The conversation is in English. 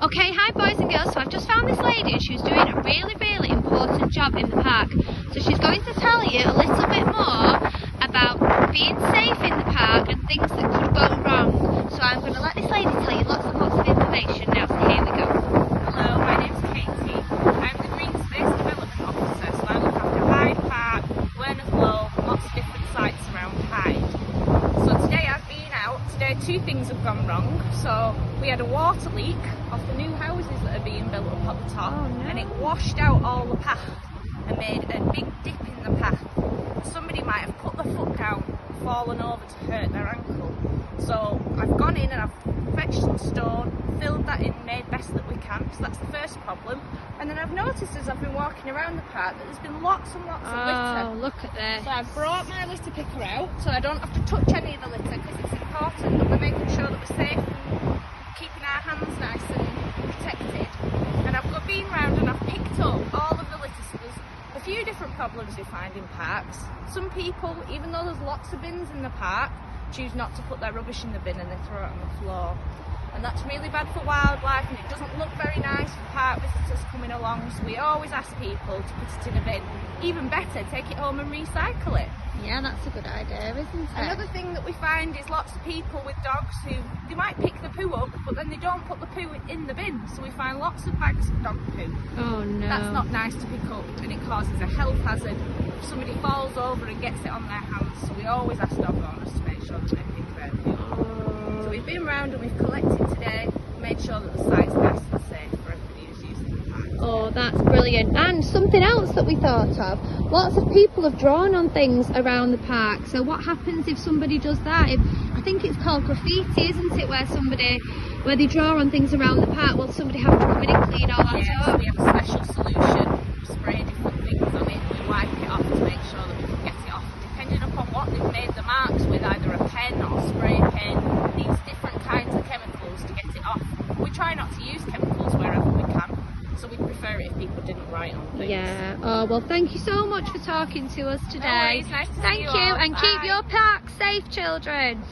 Okay, hi boys and girls. So I've just found this lady and she's doing a really important job in the park. So she's going to tell you a little bit more about being safe in the park and things that could go wrong. So I'm going to let this lady tell you lots and lots of information now. So here we go. Hello, my name's Katie. I'm the Green Space Development Officer, so I look after Hyde Park, Lerner's Low, lots of different sites around Hyde. So today I've been out. Today two things have gone wrong. So we had a water leak off the new houses that are being built up at the top, and it washed out all the path and made a big dip in the path. Somebody might have put their foot down, fallen over to hurt their ankle. So I've gone in and I've fetched some stone, filled that in, made best that we can. So that's the first problem. And then I've noticed as I've been walking around the park that there's been lots and lots of litter. Oh, look at this. So I've brought my litter picker out so I don't have to touch any of the litter, because it's important that we're making sure that we're safe and keeping our hands nice and protected. And I've been round and I've picked up all of the litter. So there's a few different problems we find in parks. Some people, even though there's lots of bins in the park, choose not to put their rubbish in the bin and they throw it on the floor. And that's really bad for wildlife, and it doesn't look very nice for park visitors coming along. So we always ask people to put it in a bin. Even better, take it home and recycle it. Yeah, that's a good idea, isn't it? Another thing that we find is lots of people with dogs who, they might pick the poo up, but then they don't put the poo in the bin. So we find lots of bags of dog poo. Oh no. That's not nice to pick up, and it causes a health hazard if somebody falls over and gets it on their hands. So we always ask dog owners to make sure that they pick their poo up. So we've been round and we've collected today, made sure that the site's nice and safe for everybody who's using the park. Oh, that's brilliant. And something else that we thought of, lots of people have drawn on things around the park. So what happens if somebody does that? I think it's called graffiti, isn't it, where they draw on things around the park? Will somebody have to come in and clean all that Yeah, so up? we have a special solution, spray different things on it, we wipe it off to make sure that we can get it off. Depending upon what they've made the marks with, either a pen or a spray pen, needs different kinds of chemicals to get it off. We try not to use chemicals wherever we can, so we'd prefer it if people didn't write on things. Yeah. Oh, well, thank you so much for talking to us today. No worries, nice to see Thank you you, all. and keep Bye. your park safe, children.